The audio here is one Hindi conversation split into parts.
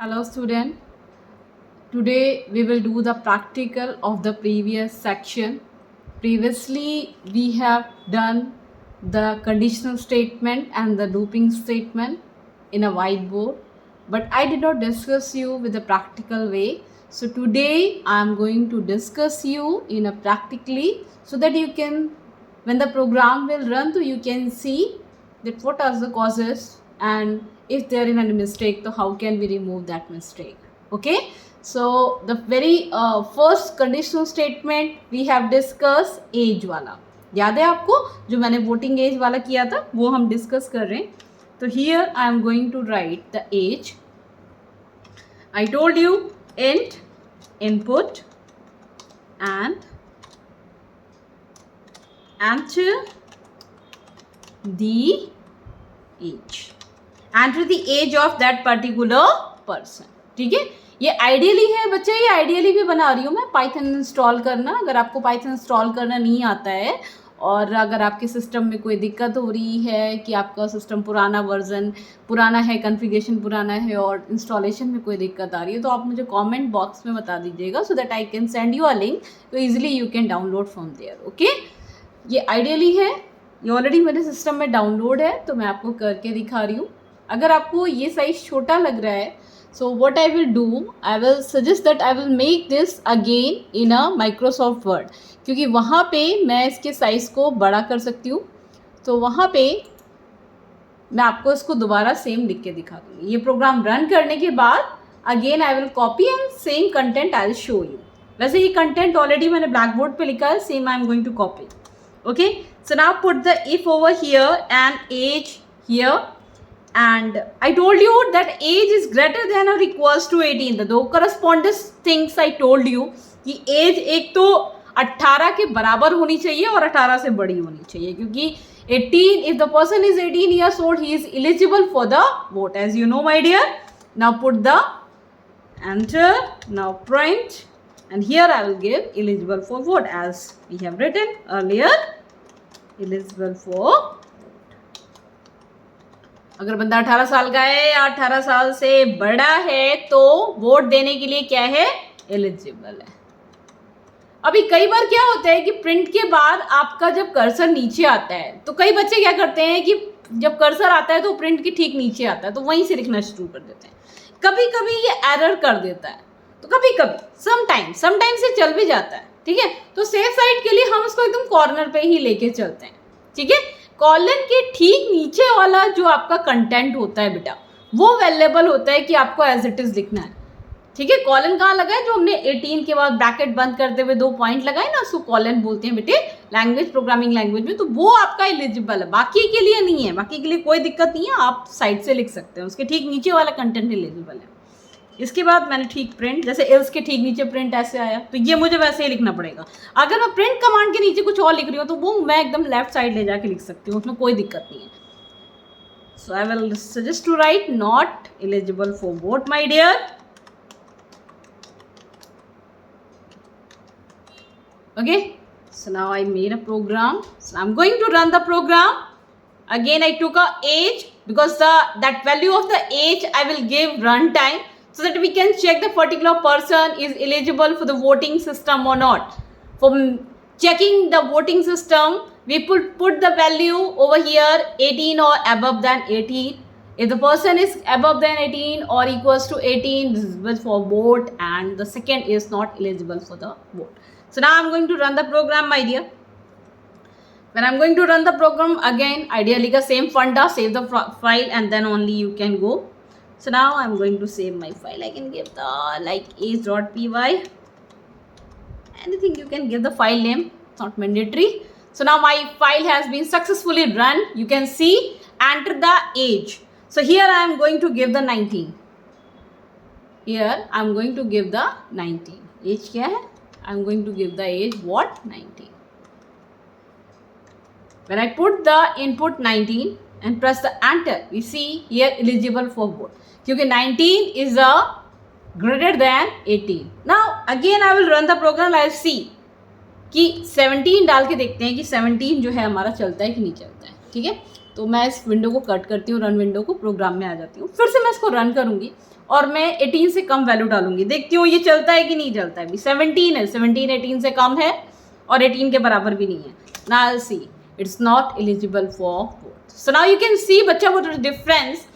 Hello student, today we will do the practical of the previous section. Previously we have done the conditional statement and the looping statement in a whiteboard, but I did not discuss you with a practical way. So today I am going to discuss you in a practically so that you can, when the program will run, so you can see that what are the causes and if there is any mistake, so how can we remove that mistake. Okay, so the very first conditional statement we have discussed age वाला, याद है आपको जो मैंने वोटिंग एज वाला किया था वो हम डिस्कस कर रहे हैं. तो here I am going to write the edge. I told you int input and enter the age. Enter the age of that particular person. ठीक है, ये आइडियली है बच्चे, ये आइडियली भी बना रही हूँ मैं. पाइथन इंस्टॉल करना, अगर आपको पाइथन इंस्टॉल करना नहीं आता है और अगर आपके सिस्टम में कोई दिक्कत हो रही है कि आपका सिस्टम पुराना वर्जन पुराना है, कॉन्फ़िगरेशन पुराना है और इंस्टॉलेशन में कोई दिक्कत आ रही है, तो आप मुझे कमेंट बॉक्स में बता दीजिएगा so that I can send you a link, तो easily you can download from there. Okay, ये आइडियली है, ये ऑलरेडी मेरे सिस्टम में डाउनलोड है तो मैं आपको करके दिखा रही हूँ. अगर आपको ये साइज छोटा लग रहा है, so what I will do, I will suggest that I will make this again in a Microsoft Word, क्योंकि वहाँ पे मैं इसके साइज़ को बड़ा कर सकती हूँ. तो वहाँ पे मैं आपको इसको दोबारा सेम लिख के दिखा दूँगी. ये प्रोग्राम रन करने के बाद again I will copy and same content I will show you. वैसे ये कंटेंट ऑलरेडी मैंने ब्लैक बोर्ड पर लिखा है, same I am going to copy. Okay, so now put the if over here and edge here. And I told you that age is greater than or equals to 18. The दो corresponding things I told you कि age एक तो 18 के बराबर होनी चाहिए और 18 से बड़ी होनी चाहिए, क्योंकि 18, if the person is 18 years old, he is eligible for the vote, as you know my dear. Now put the enter, now print, and here I will give eligible for vote as we have written earlier, eligible for. अगर बंदा 18 साल का है या 18 साल से बड़ा है तो वोट देने के लिए क्या है, एलिजिबल है. अभी कई बार क्या होता है कि प्रिंट के बाद आपका जब कर्सर नीचे आता है तो कई बच्चे क्या करते हैं कि जब कर्सर आता है तो प्रिंट के ठीक नीचे आता है तो वहीं से लिखना शुरू कर देते हैं. कभी कभी ये एरर कर देता है, तो कभी कभी समटाइम से चल भी जाता है. ठीक है, तो सेफ साइड के लिए हम उसको एकदम कॉर्नर पे ही लेके चलते हैं. ठीक है, कॉलन के ठीक नीचे वाला जो आपका कंटेंट होता है बेटा, वो अवेलेबल होता है कि आपको एज इट इज़ लिखना है. ठीक है, कॉलन कहाँ लगा है, जो हमने 18 के बाद ब्रैकेट बंद करते हुए 2 पॉइंट लगाए ना, उसको कॉलन बोलते हैं बेटे लैंग्वेज, प्रोग्रामिंग लैंग्वेज में. तो वो आपका एलिजिबल है, बाकी के लिए नहीं है. बाकी के लिए कोई दिक्कत नहीं है, आप साइड से लिख सकते हैं. उसके ठीक नीचे वाला कंटेंट एलिजिबल है. इसके बाद मैंने ठीक प्रिंट, जैसे एल्स के ठीक नीचे प्रिंट ऐसे आया तो ये मुझे वैसे ही लिखना पड़ेगा. अगर मैं प्रिंट कमांड के नीचे कुछ और लिख रही हूँ तो वो मैं एकदम लेफ्ट साइड ले जाके लिख सकती हूँ, उसमें कोई दिक्कत नहीं है. So I will suggest to write not eligible for vote my dear. Okay, so now I made a program, so I am going to run the program. Again I took a age because that value of the age I will give run time, so that we can check the particular person is eligible for the voting system or not. For checking the voting system, we put the value over here 18 or above than 18. If the person is above than 18 or equals to 18, this is for vote, and the second is not eligible for the vote. So now I'm going to run the program, my dear. When I'm going to run the program, again ideally the same funda, save the file and then only you can go. So now I'm going to save my file. I can give the like age.py, anything you can give the file name, it's not mandatory. So now my file has been successfully run. You can see enter the age. So here I am going to give the 19. Here I am going to give the 19. Age क्या है? I am going to give the age what? 19. When I put the input 19 and press the enter, we see here eligible for vote, क्योंकि 19 is a greater than 18. Now again I will run the program. I will see कि 17 डाल के देखते हैं कि 17 जो है हमारा चलता है कि नहीं चलता है. ठीक है, तो मैं इस विंडो को कट करती हूँ, रन विंडो को, प्रोग्राम में आ जाती हूँ. फिर से मैं इसको रन करूँगी और मैं 18 से कम वैल्यू डालूंगी, देखती हूँ ये चलता है कि नहीं चलता है। अभी 17 है, 17 18 से कम है और 18 के बराबर भी नहीं है। Now I see it's not eligible for both. So now you can see बच्चा वो डिफरेंस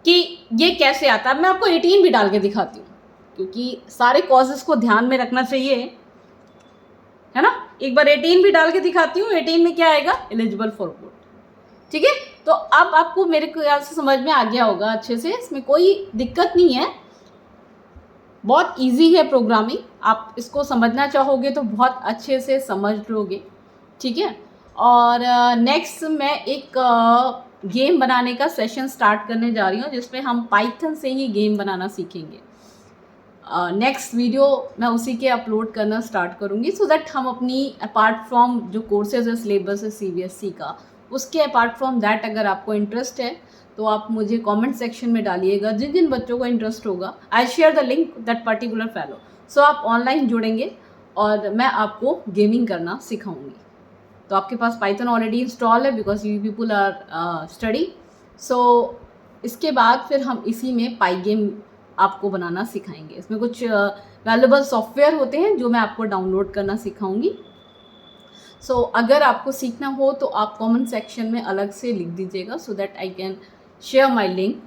कि ये कैसे आता है। मैं आपको 18 भी डाल के दिखाती हूँ, क्योंकि सारे कॉजेस को ध्यान में रखना चाहिए, है ना। एक बार 18 भी डाल के दिखाती हूँ। 18 में क्या आएगा, एलिजिबल फॉर बोथ। ठीक है, तो अब आपको मेरे ख्याल से समझ में आ गया होगा अच्छे से, इसमें कोई दिक्कत नहीं है, बहुत इजी है प्रोग्रामिंग। आप इसको समझना चाहोगे तो बहुत अच्छे से समझ लोगे। ठीक है, और नेक्स्ट मैं एक गेम बनाने का सेशन स्टार्ट करने जा रही हूँ, जिसमें हम पाइथन से ही गेम बनाना सीखेंगे। नेक्स्ट वीडियो मैं उसी के अपलोड करना स्टार्ट करूँगी, सो दैट हम अपनी अपार्ट फ्रॉम जो कोर्सेज है सिलेबस है CBSE का, उसके अपार्ट फ्रॉम दैट अगर आपको इंटरेस्ट है तो आप मुझे कमेंट सेक्शन में डालिएगा। जिन जिन बच्चों को इंटरेस्ट होगा I share the link that particular fellow. So आप ऑनलाइन जुड़ेंगे और मैं आपको गेमिंग करना सिखाऊंगी। तो आपके पास पाइथन ऑलरेडी इंस्टॉल है because you people are study. So इसके बाद फिर हम इसी में पाई गेम आपको बनाना सिखाएंगे। इसमें कुछ वैल्यूएबल सॉफ्टवेयर होते हैं जो मैं आपको डाउनलोड करना सिखाऊंगी। सो अगर आपको सीखना हो तो आप कमेंट सेक्शन में अलग से लिख दीजिएगा, so that I can share my link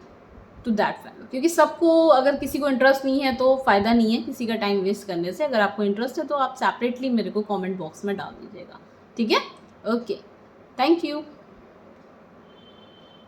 to that fellow. क्योंकि सबको, अगर किसी को इंटरेस्ट नहीं है तो फ़ायदा नहीं है किसी का टाइम वेस्ट करने से। अगर आपको इंटरेस्ट है तो आप सेपरेटली मेरे को कमेंट बॉक्स में डाल दीजिएगा। ठीक है, ओके, थैंक यू।